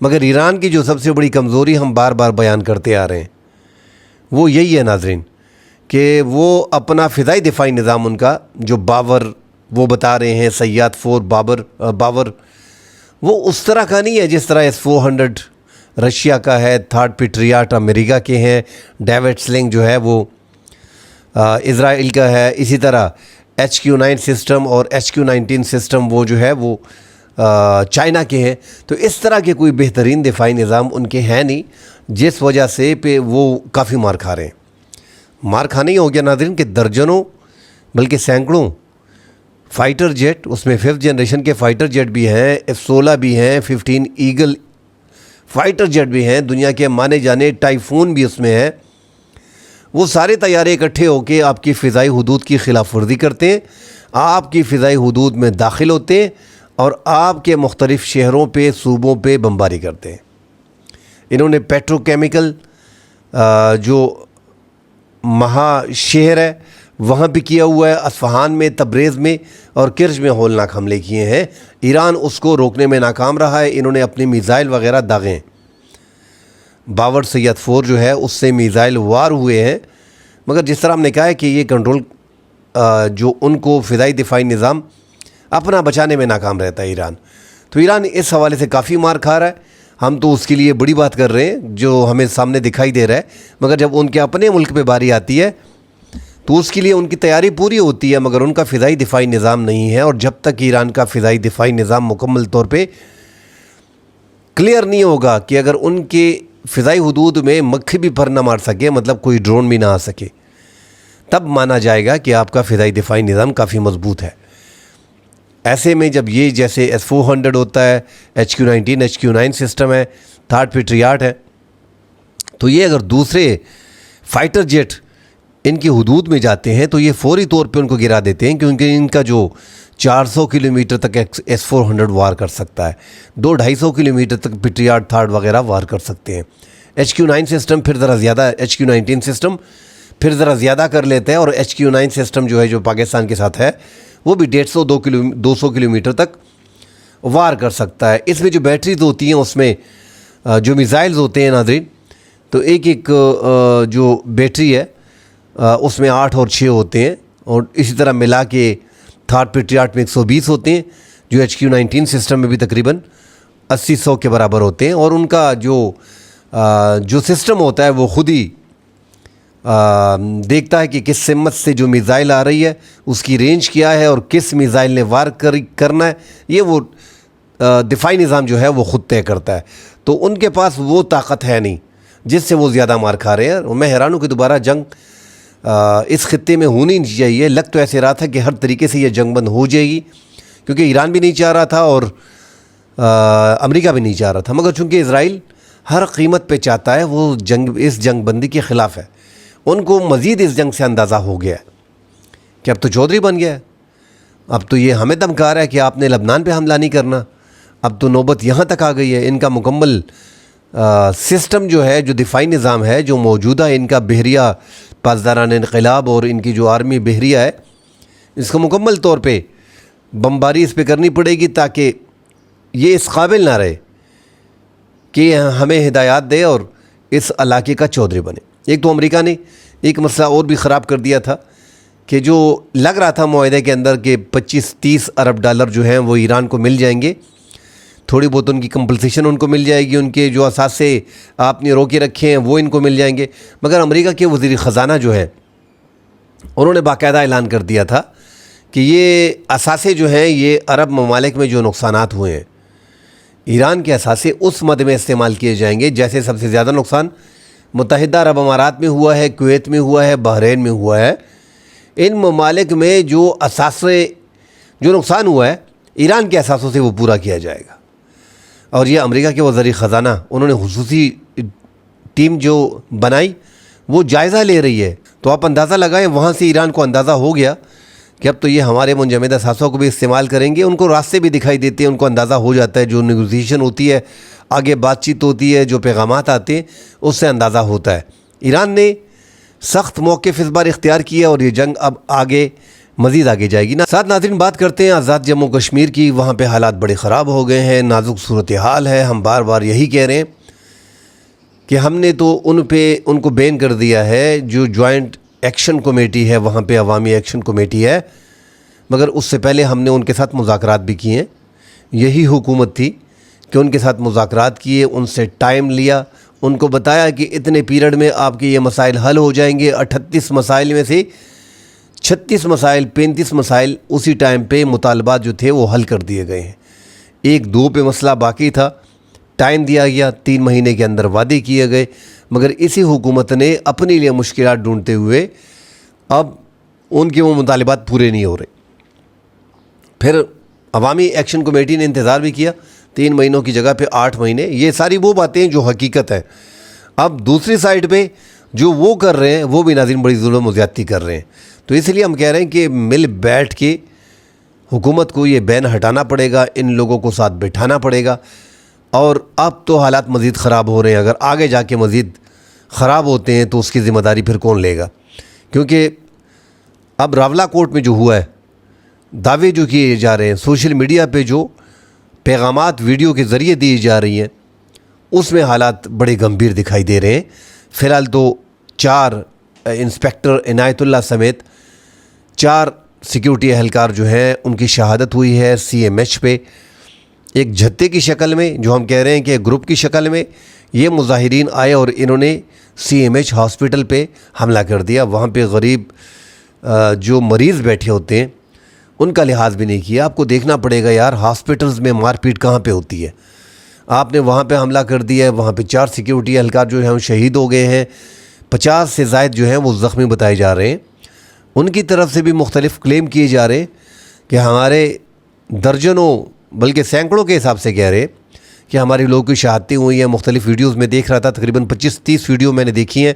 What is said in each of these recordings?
مگر ایران کی جو سب سے بڑی کمزوری ہم بار بار بیان کرتے آ رہے ہیں وہ یہی ہے ناظرین کہ وہ اپنا فضائی دفاعی نظام ان کا جو باور وہ بتا رہے ہیں سیاد 4 باور وہ اس طرح کا نہیں ہے جس طرح S-400 رشیا کا ہے، تھرڈ پیٹریاٹ امریکہ کے ہیں، ڈیوڈ سلنگ جو ہے وہ اسرائیل کا ہے، اسی طرح HQ-9 سسٹم اور HQ-19 سسٹم وہ جو ہے وہ چائنا کے ہیں۔ تو اس طرح کے کوئی بہترین دفاعی نظام ان کے ہیں نہیں، جس وجہ سے وہ کافی مار کھا رہے ہیں۔ مار کھانا ہی ہو گیا ناظرین کہ درجنوں بلکہ سینکڑوں فائٹر جیٹ، اس میں 5th جنریشن کے فائٹر جیٹ بھی ہیں، F-16 بھی ہیں، 15 ایگل فائٹر جیٹ بھی ہیں، دنیا کے مانے جانے ٹائفون بھی اس میں ہے۔ وہ سارے طیارے اکٹھے ہو کے آپ کی فضائی حدود کی خلاف ورزی کرتے ہیں، آپ کی فضائی حدود میں داخل ہوتے ہیں اور آپ کے مختلف شہروں پہ صوبوں پہ بمباری کرتے ہیں۔ انہوں نے پیٹرو کیمیکل جو مہا شہر ہے وہاں بھی کیا ہوا ہے، اصفہان میں، تبریز میں اور کرج میں ہولناک حملے کیے ہیں۔ ایران اس کو روکنے میں ناکام رہا ہے، انہوں نے اپنے میزائل وغیرہ داغے ہیں۔ باور سید 4 جو ہے اس سے میزائل وار ہوئے ہیں، مگر جس طرح ہم نے کہا ہے کہ یہ کنٹرول جو ان کو فضائی دفاعی نظام اپنا بچانے میں ناکام رہتا ہے ایران، تو ایران اس حوالے سے کافی مار کھا رہا ہے۔ ہم تو اس کے لیے بڑی بات کر رہے ہیں جو ہمیں سامنے دکھائی دے رہا ہے، مگر جب ان کے اپنے ملک پہ باری آتی ہے تو اس کے لیے ان کی تیاری پوری ہوتی ہے، مگر ان کا فضائی دفاعی نظام نہیں ہے۔ اور جب تک ایران کا فضائی دفاعی نظام مکمل طور پہ کلیئر نہیں ہوگا کہ اگر ان کے فضائی حدود میں مکھی بھی پر نہ مار سکے، مطلب کوئی ڈرون بھی نہ آ سکے، تب مانا جائے گا کہ آپ کا فضائی دفاعی نظام کافی مضبوط ہے۔ ایسے میں جب یہ جیسے S-400 ہوتا ہے، HQ-19 HQ-9 سسٹم ہے، تھرڈ پیٹریاٹ ہے، تو یہ اگر دوسرے فائٹر جیٹ ان کی حدود میں جاتے ہیں تو یہ فوری طور پہ ان کو گرا دیتے ہیں، کیونکہ ان کا جو 400 کلومیٹر تک S-400 وار کر سکتا ہے، 200-250 کلومیٹر تک پیٹریاٹ تھرڈ وغیرہ وار کر سکتے ہیں۔ HQ-9 سسٹم پھر ذرا زیادہ، HQ-19 سسٹم پھر ذرا زیادہ کر لیتے ہیں، اور HQ-9 سسٹم جو ہے جو پاکستان کے ساتھ ہے وہ بھی 150-200 کلومیٹر تک وار کر سکتا ہے۔ اس میں جو بیٹریز ہوتی ہیں اس میں جو میزائلز ہوتے ہیں ناظرین، تو ایک جو بیٹری ہے اس میں 8 اور 6 ہوتے ہیں، اور اسی طرح ملا کے تھرڈ پیٹریاٹ میں 120 ہوتے ہیں، جو HQ-19 سسٹم میں بھی تقریباً 80-100 کے برابر ہوتے ہیں۔ اور ان کا جو سسٹم ہوتا ہے وہ خود ہی دیکھتا ہے کہ کس سمت سے جو میزائل آ رہی ہے اس کی رینج کیا ہے اور کس میزائل نے وار کرنا ہے، یہ وہ دفاعی نظام جو ہے وہ خود طے کرتا ہے۔ تو ان کے پاس وہ طاقت ہے نہیں جس سے وہ زیادہ مار کھا رہے ہیں۔ اور میں حیران ہوں کہ دوبارہ جنگ اس خطے میں ہونی نہیں چاہیے، لگ تو ایسے رہا تھا کہ ہر طریقے سے یہ جنگ بند ہو جائے گی، کیونکہ ایران بھی نہیں چاہ رہا تھا اور امریکہ بھی نہیں چاہ رہا تھا، مگر چونکہ اسرائیل ہر قیمت پہ چاہتا ہے، وہ اس جنگ بندی کے خلاف ہے۔ ان کو مزید اس جنگ سے اندازہ ہو گیا ہے کہ اب تو چودھری بن گیا ہے، اب تو یہ ہمیں دھمکا رہا ہے کہ آپ نے لبنان پہ حملہ نہیں کرنا، اب تو نوبت یہاں تک آ گئی ہے۔ ان کا مکمل سسٹم جو ہے، جو دفاعی نظام ہے، جو موجودہ ان کا بحریہ پاسداران انقلاب اور ان کی جو آرمی بحریہ ہے، اس کو مکمل طور پہ بمباری اس پہ کرنی پڑے گی تاکہ یہ اس قابل نہ رہے کہ ہمیں ہدایات دے اور اس علاقے کا چودھری بنے۔ ایک تو امریکہ نے ایک مسئلہ اور بھی خراب کر دیا تھا کہ جو لگ رہا تھا معاہدے کے اندر کہ 25-30 ارب ڈالر جو ہیں وہ ایران کو مل جائیں گے، تھوڑی بہت ان کی کمپنسیشن ان کو مل جائے گی، ان کے جو اثاثے آپ نے روکے رکھے ہیں وہ ان کو مل جائیں گے، مگر امریکہ کے وزیر خزانہ جو ہیں انہوں نے باقاعدہ اعلان کر دیا تھا کہ یہ اثاثے جو ہیں یہ عرب ممالک میں جو نقصانات ہوئے ہیں، ایران کے اثاثے اس مد میں استعمال کیے جائیں گے جیسے سب سے زیادہ نقصان متحدہ عرب امارات میں ہوا ہے، کویت میں ہوا ہے، بحرین میں ہوا ہے۔ ان ممالک میں جو اثاثے جو نقصان ہوا ہے ایران کے اثاثوں سے وہ پورا کیا جائے گا۔ اور یہ امریکہ کے وزیر خزانہ انہوں نے خصوصی ٹیم جو بنائی وہ جائزہ لے رہی ہے، تو آپ اندازہ لگائیں وہاں سے ایران کو اندازہ ہو گیا کہ اب تو یہ ہمارے منجمد اثاثوں کو بھی استعمال کریں گے۔ ان کو راستے بھی دکھائی دیتے ہیں، ان کو اندازہ ہو جاتا ہے، جو نیگوزیشن ہوتی ہے، آگے بات چیت ہوتی ہے، جو پیغامات آتے ہیں اس سے اندازہ ہوتا ہے۔ ایران نے سخت موقف اس بار اختیار کیا اور یہ جنگ اب آگے مزید آگے جائے گی نا۔ ساتھ ناظرین بات کرتے ہیں آزاد جموں کشمیر کی۔ وہاں پہ حالات بڑے خراب ہو گئے ہیں، نازک صورتحال ہے۔ ہم بار بار یہی کہہ رہے ہیں کہ ہم نے تو ان کو بین کر دیا ہے، جو جوائنٹ ایکشن کمیٹی ہے وہاں پہ، عوامی ایکشن کمیٹی ہے، مگر اس سے پہلے ہم نے ان کے ساتھ مذاکرات بھی کیے ہیں۔ یہی حکومت تھی کہ ان کے ساتھ مذاکرات کیے، ان سے ٹائم لیا، ان کو بتایا کہ اتنے پیریڈ میں آپ کے یہ مسائل حل ہو جائیں گے۔ 38 مسائل میں سے 36 مسائل 35 مسائل اسی ٹائم پہ مطالبات جو تھے وہ حل کر دیے گئے ہیں۔ 1-2 پہ مسئلہ باقی تھا، ٹائم دیا گیا، 3 مہینے کے اندر وعدے کیے گئے، مگر اسی حکومت نے اپنے لیے مشکلات ڈھونڈتے ہوئے اب ان کے وہ مطالبات پورے نہیں ہو رہے۔ پھر عوامی ایکشن کمیٹی نے انتظار بھی کیا 3 مہینوں کی جگہ پہ 8 مہینے۔ یہ ساری وہ باتیں جو حقیقت ہے۔ اب دوسری سائڈ پہ جو وہ کر رہے ہیں وہ بھی ناظرین بڑی ظلم و زیادتی کر رہے ہیں۔ تو اس لیے ہم کہہ رہے ہیں کہ مل بیٹھ کے حکومت کو یہ بین ہٹانا پڑے گا، ان لوگوں کو ساتھ بٹھانا پڑے گا۔ اور اب تو حالات مزید خراب ہو رہے ہیں، اگر آگے جا کے مزید خراب ہوتے ہیں تو اس کی ذمہ داری پھر کون لے گا؟ کیونکہ اب راولہ کوٹ میں جو ہوا ہے، دعوے جو کیے جا رہے ہیں، سوشل میڈیا پہ جو پیغامات ویڈیو کے ذریعے دی جا رہی ہیں، اس میں حالات بڑے گمبھیر دکھائی دے رہے ہیں۔ فی الحال تو 4 انسپیکٹر عنایت اللہ سمیت 4 سیکیورٹی اہلکار جو ہیں ان کی شہادت ہوئی ہے CMH پہ، ایک جھتے کی شکل میں، جو ہم کہہ رہے ہیں کہ گروپ کی شکل میں یہ مظاہرین آئے اور انہوں نے CMH ہاسپٹل پہ حملہ کر دیا۔ وہاں پہ غریب جو مریض بیٹھے ہوتے ہیں ان کا لحاظ بھی نہیں کیا۔ آپ کو دیکھنا پڑے گا یار، ہاسپٹلز میں مار پیٹ کہاں پہ ہوتی ہے؟ آپ نے وہاں پہ حملہ کر دیا ہے، وہاں پہ 4 سیکیورٹی اہلکار جو ہیں وہ شہید ہو گئے ہیں، 50 سے زائد جو ہیں وہ زخمی بتائے جا رہے ہیں۔ ان کی طرف سے بھی مختلف کلیم کیے جا رہے ہیں کہ ہمارے درجنوں بلکہ سینکڑوں کے حساب سے کہہ رہے کہ ہمارے لوگوں کی شہادتیں ہوئی ہیں۔ مختلف ویڈیوز میں دیکھ رہا تھا، تقریباً 25-30 ویڈیو میں نے دیکھی ہیں،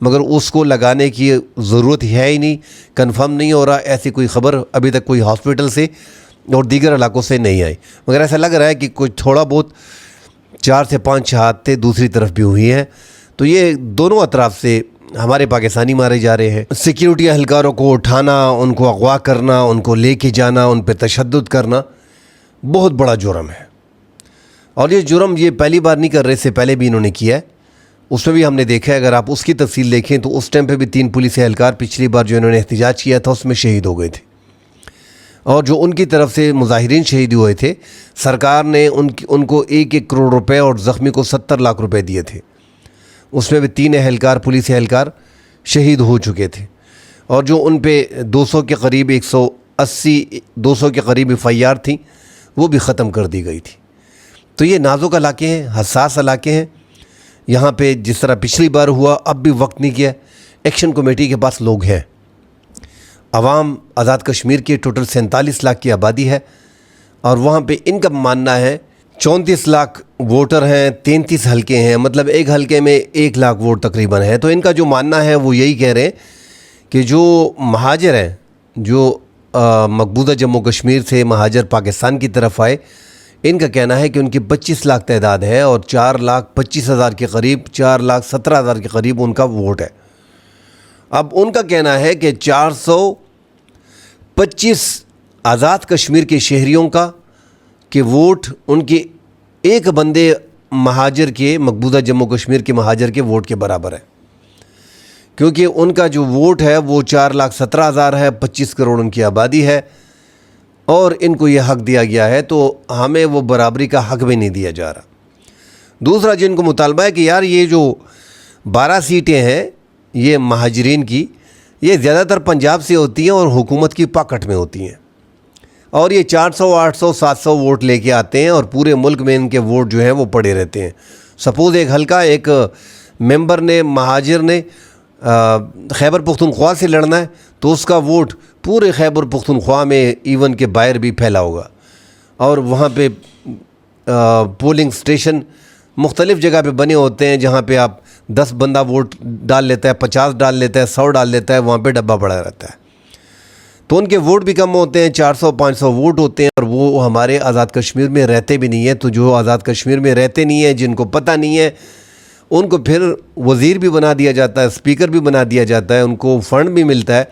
مگر اس کو لگانے کی ضرورت ہے ہی نہیں، کنفرم نہیں ہو رہا۔ ایسی کوئی خبر ابھی تک کوئی ہاسپٹل سے اور دیگر علاقوں سے نہیں آئی، مگر ایسا لگ رہا ہے کہ کوئی تھوڑا بہت 4 سے 5 شہادتیں دوسری طرف بھی ہوئی ہیں۔ تو یہ دونوں اطراف سے ہمارے پاکستانی مارے جا رہے ہیں۔ سیکیورٹی اہلکاروں کو اٹھانا، ان کو اغوا کرنا، ان کو لے کے جانا، ان پہ تشدد کرنا بہت بڑا جرم ہے، اور یہ جرم یہ پہلی بار نہیں کر رہے، اس سے پہلے بھی انہوں نے کیا ہے۔ اس میں بھی ہم نے دیکھا ہے، اگر آپ اس کی تفصیل دیکھیں تو اس ٹائم پہ بھی 3 پولیس اہلکار پچھلی بار جو انہوں نے احتجاج کیا تھا اس میں شہید ہو گئے تھے، اور جو ان کی طرف سے مظاہرین شہید ہوئے تھے، سرکار نے ان کو 1-1 کروڑ روپے اور زخمی کو 70 لاکھ روپے دیے تھے۔ اس میں بھی 3 اہلکار پولیس اہلکار شہید ہو چکے تھے، اور جو ان پہ 200 کے قریب 180-200 کے قریب FIR تھیں وہ بھی ختم کر دی گئی تھی۔ تو یہ نازک علاقے ہیں، حساس علاقے ہیں۔ یہاں پہ جس طرح پچھلی بار ہوا، اب بھی وقت نہیں کیا۔ ایکشن کمیٹی کے پاس لوگ ہیں، عوام آزاد کشمیر کی ٹوٹل 47 لاکھ کی آبادی ہے، اور وہاں پہ ان کا ماننا ہے 34 لاکھ ووٹر ہیں، 33 حلقے ہیں، مطلب ایک حلقے میں 1 لاکھ ووٹ تقریباً ہے۔ تو ان کا جو ماننا ہے وہ یہی کہہ رہے ہیں کہ جو مہاجر ہیں، جو مقبوضہ جموں کشمیر سے مہاجر پاکستان کی طرف آئے، ان کا کہنا ہے کہ ان کی 25 لاکھ تعداد ہے، اور 4,25,000 کے قریب 4,17,000 کے قریب ان کا ووٹ ہے۔ اب ان کا کہنا ہے کہ 425 آزاد کشمیر کے شہریوں کا کہ ووٹ ان کے ایک بندے مہاجر کے، مقبوضہ جموں کشمیر کے مہاجر کے ووٹ کے برابر ہے، کیونکہ ان کا جو ووٹ ہے وہ 4,17,000 ہے، 25 کروڑ ان کی آبادی ہے، اور ان کو یہ حق دیا گیا ہے، تو ہمیں وہ برابری کا حق بھی نہیں دیا جا رہا۔ دوسرا جن کو مطالبہ ہے کہ یار یہ جو 12 سیٹیں ہیں یہ مہاجرین کی، یہ زیادہ تر پنجاب سے ہوتی ہیں اور حکومت کی پاکٹ میں ہوتی ہیں، اور یہ 400 800 700 ووٹ لے کے آتے ہیں، اور پورے ملک میں ان کے ووٹ جو ہیں وہ پڑے رہتے ہیں۔ سپوز ایک حلقہ ایک ممبر نے، مہاجر نے خیبر پختونخوا سے لڑنا ہے، تو اس کا ووٹ پورے خیبر پختونخوا میں ایون کے باہر بھی پھیلا ہوگا، اور وہاں پہ پولنگ سٹیشن مختلف جگہ پہ بنے ہوتے ہیں، جہاں پہ آپ 10 بندہ ووٹ ڈال لیتا ہے، 50 ڈال لیتا ہے، 100 ڈال لیتا ہے، وہاں پہ ڈبہ پڑا رہتا ہے، تو ان کے ووٹ بھی کم ہوتے ہیں، 400-500 ووٹ ہوتے ہیں، اور وہ ہمارے آزاد کشمیر میں رہتے بھی نہیں ہیں۔ تو جو آزاد کشمیر میں رہتے نہیں ہیں، جن کو پتہ نہیں ہے، ان کو پھر وزیر بھی بنا دیا جاتا ہے، اسپیکر بھی بنا دیا جاتا ہے، ان کو فنڈ بھی ملتا ہے،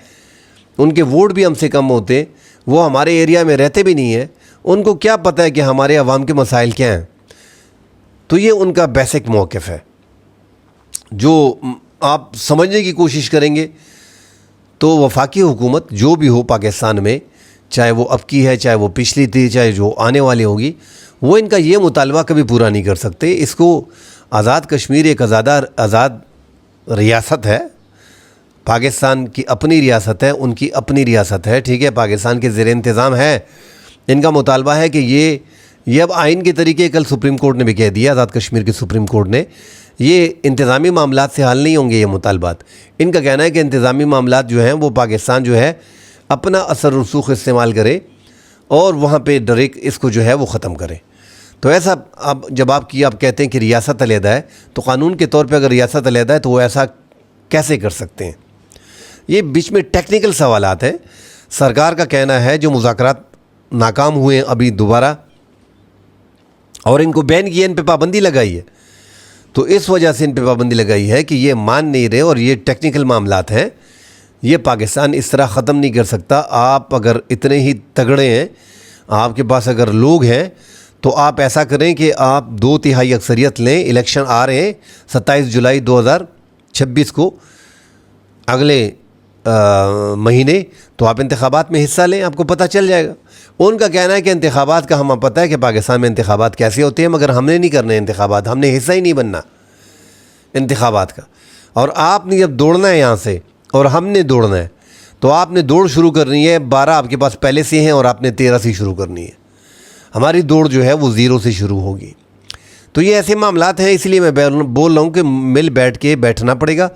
ان کے ووٹ بھی ہم سے کم ہوتے ہیں, وہ ہمارے ایریا میں رہتے بھی نہیں ہیں, ان کو کیا پتہ ہے کہ ہمارے عوام کے مسائل کیا ہیں. تو یہ ان کا بیسک موقف ہے جو آپ سمجھنے کی کوشش کریں گے تو وفاقی حکومت جو بھی ہو پاکستان میں, چاہے وہ اب کی ہے, چاہے وہ پچھلی تھی, چاہے جو آنے والی ہوگی, وہ ان کا یہ مطالبہ کبھی پورا نہیں کر سکتے. اس کو آزاد کشمیر ایک آزاد ریاست ہے, پاکستان کی اپنی ریاست ہے, ان کی اپنی ریاست ہے, ٹھیک ہے, پاکستان کے زیر انتظام ہے. ان کا مطالبہ ہے کہ یہ اب آئین کے طریقے, کل سپریم کورٹ نے بھی کہہ دیا, آزاد کشمیر کی سپریم کورٹ نے, یہ انتظامی معاملات سے حل نہیں ہوں گے یہ مطالبات. ان کا کہنا ہے کہ انتظامی معاملات جو ہیں وہ پاکستان جو ہے اپنا اثر رسوخ استعمال کرے اور وہاں پہ ڈائریکٹ اس کو جو ہے وہ ختم کرے. تو ایسا اب جب آپ کہتے ہیں کہ ریاست علیحدہ ہے, تو قانون کے طور پہ اگر ریاست علیحدہ ہے تو وہ ایسا کیسے کر سکتے ہیں؟ یہ بیچ میں ٹیکنیکل سوالات ہیں. سرکار کا کہنا ہے جو مذاکرات ناکام ہوئے ہیں ابھی دوبارہ, اور ان کو بین کیا, ان پہ پابندی لگائی ہے, تو اس وجہ سے ان پہ پابندی لگائی ہے کہ یہ مان نہیں رہے اور یہ ٹیکنیکل معاملات ہیں, یہ پاکستان اس طرح ختم نہیں کر سکتا. آپ اگر اتنے ہی تگڑے ہیں, آپ کے پاس اگر لوگ ہیں, تو آپ ایسا کریں کہ آپ 2/3 اکثریت لیں. الیکشن آ رہے ہیں 27 جولائی 2026 کو, اگلے مہینے, تو آپ انتخابات میں حصہ لیں, آپ کو پتہ چل جائے گا. ان کا کہنا ہے کہ انتخابات کا ہمیں پتہ ہے کہ پاکستان میں انتخابات کیسے ہوتے ہیں, مگر ہم نے نہیں کرنے انتخابات, ہم نے حصہ ہی نہیں بننا انتخابات کا. اور آپ نے جب دوڑنا ہے یہاں سے اور ہم نے دوڑنا ہے, تو آپ نے دوڑ شروع کرنی ہے, 12 آپ کے پاس پہلے سے ہیں اور آپ نے 13 سے شروع کرنی ہے. ہماری دوڑ جو ہے وہ 0 سے شروع ہوگی. تو یہ ایسے معاملات ہیں, اس لیے میں بول رہا ہوں کہ مل بیٹھ کے بیٹھنا پڑے گا.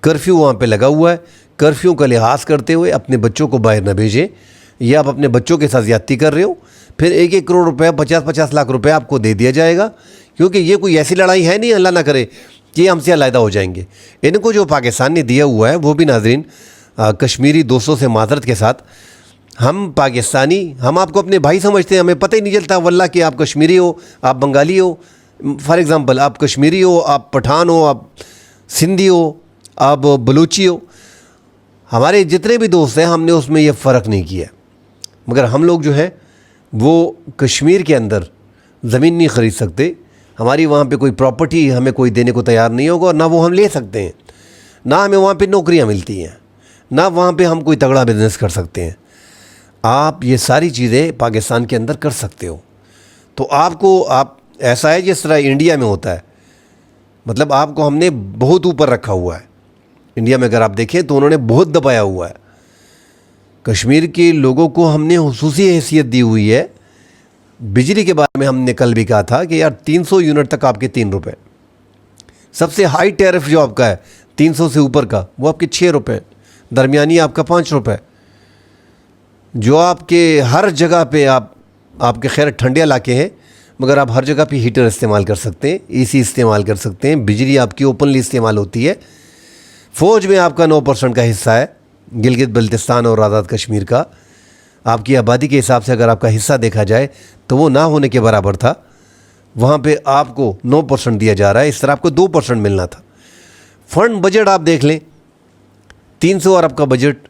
کرفیو وہاں پہ لگا ہوا ہے, کرفیو کا لحاظ کرتے ہوئے اپنے بچوں کو باہر نہ بھیجیں. یا آپ اپنے بچوں کے ساتھ زیادتی کر رہے ہو, پھر 1-1 کروڑ روپے 50-50 لاکھ روپے آپ کو دے دیا جائے گا, کیونکہ یہ کوئی ایسی لڑائی ہے نہیں, اللہ نہ کرے کہ یہ ہم سے علیحدہ ہو جائیں گے. ان کو جو پاکستان نے دیا ہوا ہے وہ بھی ناظرین کشمیری دوستوں سے معذرت کے ساتھ, ہم پاکستانی, ہم آپ کو اپنے بھائی سمجھتے ہیں, ہمیں پتہ ہی نہیں چلتا واللہ کہ آپ کشمیری ہو, آپ بنگالی ہو. فار ایگزامپل آپ کشمیری ہو, آپ پٹھان ہو, آپ سندھی ہو, آپ بلوچی ہو. ہمارے جتنے بھی دوست ہیں ہم نے اس میں یہ فرق نہیں کیا, مگر ہم لوگ جو ہیں وہ کشمیر کے اندر زمین نہیں خرید سکتے. ہماری وہاں پہ کوئی پراپرٹی ہمیں کوئی دینے کو تیار نہیں ہوگا, اور نہ وہ ہم لے سکتے ہیں, نہ ہمیں وہاں پہ نوکریاں ملتی ہیں, نہ وہاں پہ ہم کوئی تگڑا بزنس کر سکتے ہیں. آپ یہ ساری چیزیں پاکستان کے اندر کر سکتے ہو. تو آپ ایسا ہے جس طرح انڈیا میں ہوتا ہے, مطلب آپ کو ہم نے بہت اوپر رکھا ہوا ہے. انڈیا میں اگر آپ دیکھیں تو انہوں نے بہت دبایا ہوا ہے. کشمیر کے لوگوں کو ہم نے خصوصی حیثیت دی ہوئی ہے. بجلی کے بارے میں ہم نے کل بھی کہا تھا کہ یار 300 یونٹ تک آپ کے 3 روپے, سب سے ہائی ٹیرف جو آپ کا ہے 300 سے اوپر کا وہ آپ کے 6 روپے, درمیانی آپ کا 5 روپے, جو آپ کے ہر جگہ پہ آپ کے خیر ٹھنڈے علاقے ہیں, مگر آپ ہر جگہ پہ ہیٹر استعمال کر سکتے ہیں, اے سی استعمال کر سکتے ہیں, بجلی آپ کی اوپنلی استعمال ہوتی ہے. فوج میں آپ کا 9% کا حصہ ہے, گلگت بلتستان اور آزاد کشمیر کا. آپ کی آبادی کے حساب سے اگر آپ کا حصہ دیکھا جائے تو وہ نہ ہونے کے برابر تھا. وہاں پہ آپ کو 9% دیا جا رہا ہے, اس طرح آپ کو 2% ملنا تھا. فنڈ بجٹ آپ دیکھ لیں, 300 ارب کا بجٹ,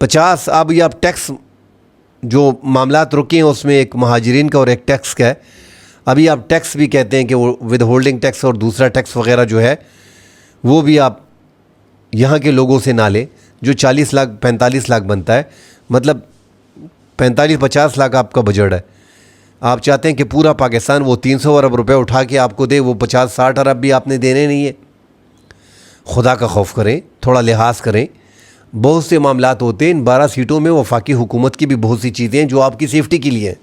50 اب یہ آپ ٹیکس جو معاملات رکے ہیں اس میں ایک مہاجرین کا اور ایک ٹیکس کا ہے. ابھی آپ ٹیکس بھی کہتے ہیں کہ وہ ود ہولڈنگ ٹیکس اور دوسرا ٹیکس وغیرہ جو ہے وہ بھی آپ یہاں کے لوگوں سے نہ لیں, جو 40 لاکھ 45 لاکھ بنتا ہے, مطلب 45-50 لاکھ آپ کا بجٹ ہے. آپ چاہتے ہیں کہ پورا پاکستان وہ 300 ارب روپے اٹھا کے آپ کو دے, وہ 50-60 ارب بھی آپ نے دینے نہیں ہے. خدا کا خوف کریں, تھوڑا لحاظ کریں. بہت سے معاملات ہوتے ہیں, ان 12 سیٹوں میں وفاقی حکومت کی بھی بہت سی چیزیں ہیں جو آپ کی سیفٹی کے لیے ہیں.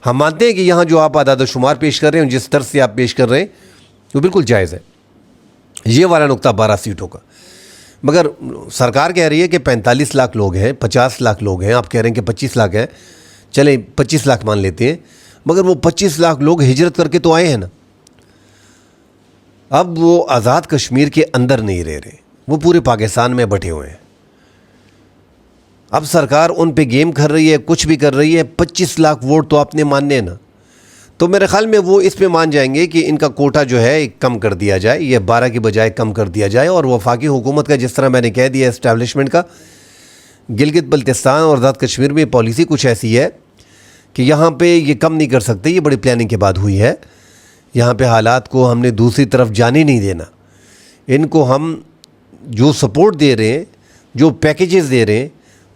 ہم مانتے ہیں کہ یہاں جو آپ اعداد و شمار پیش کر رہے ہیں, جس طرح سے آپ پیش کر رہے ہیں وہ بالکل جائز ہے, یہ والا نقطہ 12 سیٹوں کا. مگر سرکار کہہ رہی ہے کہ 45 لاکھ لوگ ہیں, 50 لاکھ لوگ ہیں, آپ کہہ رہے ہیں کہ 25 لاکھ ہیں, چلیں 25 لاکھ مان لیتے ہیں, مگر وہ 25 لاکھ لوگ ہجرت کر کے تو آئے ہیں نا. اب وہ آزاد کشمیر کے اندر نہیں رہ رہے, وہ پورے پاکستان میں بٹے ہوئے ہیں. اب سرکار ان پہ گیم کر رہی ہے, کچھ بھی کر رہی ہے. 25 لاکھ ووٹ تو آپ نے ماننے نا, تو میرے خیال میں وہ اس پہ مان جائیں گے کہ ان کا کوٹا جو ہے کم کر دیا جائے, یہ 12 کی بجائے کم کر دیا جائے. اور وفاقی حکومت کا جس طرح میں نے کہہ دیا اسٹیبلشمنٹ کا, گلگت بلتستان اور آزاد کشمیر میں پالیسی کچھ ایسی ہے کہ یہاں پہ یہ کم نہیں کر سکتے، یہ بڑی پلاننگ کے بعد ہوئی ہے. یہاں پہ حالات کو ہم نے دوسری طرف جانے نہیں دینا. ان کو ہم جو سپورٹ دے رہے ہیں، جو پیکیجز دے رہے ہیں،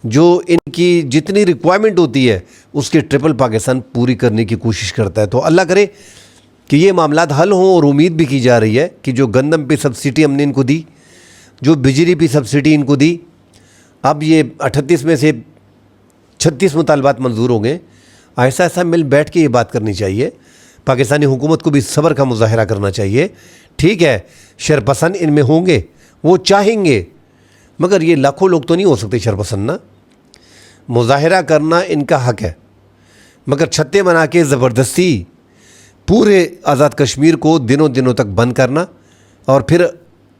جو ان کی جتنی ریکوائرمنٹ ہوتی ہے اس کے ٹرپل پاکستان پوری کرنے کی کوشش کرتا ہے. تو اللہ کرے کہ یہ معاملات حل ہوں. اور امید بھی کی جا رہی ہے کہ جو گندم پہ سبسڈی ہم نے ان کو دی، جو بجلی پہ سبسڈی ان کو دی، اب یہ 38 میں سے 36 مطالبات منظور ہو گئے. ایسا ایسا مل بیٹھ کے یہ بات کرنی چاہیے. پاکستانی حکومت کو بھی صبر کا مظاہرہ کرنا چاہیے. ٹھیک ہے، شرپسند ان میں ہوں گے، وہ چاہیں گے، مگر یہ لاکھوں لوگ تو نہیں ہو سکتے شرپسند نا. مظاہرہ کرنا ان کا حق ہے، مگر چھتے بنا کے زبردستی پورے آزاد کشمیر کو دنوں تک بند کرنا اور پھر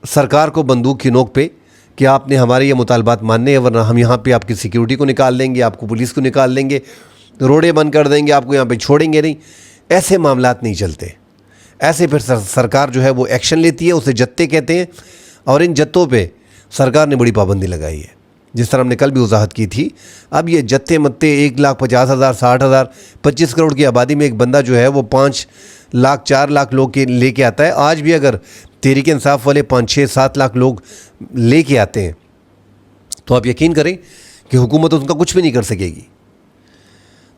سرکار کو بندوق کی نوک پہ کہ آپ نے ہمارے یہ مطالبات ماننے ہیں، ورنہ ہم یہاں پہ آپ کی سیکیورٹی کو نکال دیں گے، آپ کو پولیس کو نکال دیں گے، روڈیں بند کر دیں گے، آپ کو یہاں پہ چھوڑیں گے نہیں. ایسے معاملات نہیں چلتے. ایسے پھر سرکار جو ہے وہ ایکشن لیتی ہے، اسے جتے کہتے ہیں. اور ان جتوں پہ سرکار نے بڑی پابندی لگائی ہے، جس طرح ہم نے کل بھی وضاحت کی تھی. اب یہ جتے متے 1,50,000 60,000 25 کروڑ کی آبادی میں ایک بندہ جو ہے وہ 5 لاکھ 4 لاکھ لوگ کے لے کے آتا ہے. آج بھی اگر تحریک انصاف والے 5 6 7 لاکھ لوگ لے کے آتے ہیں تو آپ یقین کریں کہ حکومت ان کا کچھ بھی نہیں کر سکے گی.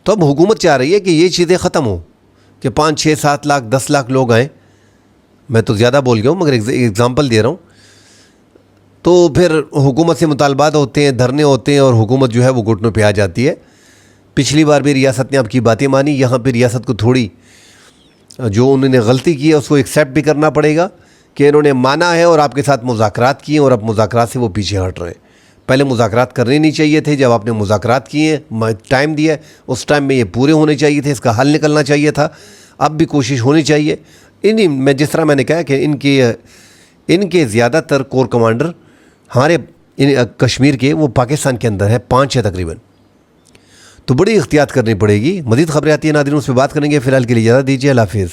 تو اب حکومت چاہ رہی ہے کہ یہ چیزیں ختم ہوں کہ 5 6 7 لاکھ 10 لاکھ لوگ آئیں. میں تو زیادہ بول گیا ہوں مگر ایگزامپل دے رہا ہوں. تو پھر حکومت سے مطالبات ہوتے ہیں، دھرنے ہوتے ہیں، اور حکومت جو ہے وہ گھٹنوں پہ آ جاتی ہے. پچھلی بار بھی ریاست نے آپ کی باتیں مانی. یہاں پہ ریاست کو تھوڑی جو انہوں نے غلطی کی ہے اس کو ایکسیپٹ بھی کرنا پڑے گا کہ انہوں نے مانا ہے اور آپ کے ساتھ مذاکرات کیے اور اب مذاکرات سے وہ پیچھے ہٹ رہے ہیں. پہلے مذاکرات کرنے نہیں چاہیے تھے. جب آپ نے مذاکرات کیے ہیں، ٹائم دیا ہے، اس ٹائم میں یہ پورے ہونے چاہیے تھے، اس کا حل نکلنا چاہیے تھا. اب بھی کوشش ہونی چاہیے. میں جس طرح میں نے کہا کہ ان کے زیادہ تر کور کمانڈر ہمارے کشمیر کے وہ پاکستان کے اندر ہے، 5 ہے تقریباً. تو بڑی احتیاط کرنی پڑے گی. مزید خبریں آتی ہیں ناظرین، اس پہ بات کریں گے. فی الحال کے لیے اجازت دیجیے. اللہ حافظ.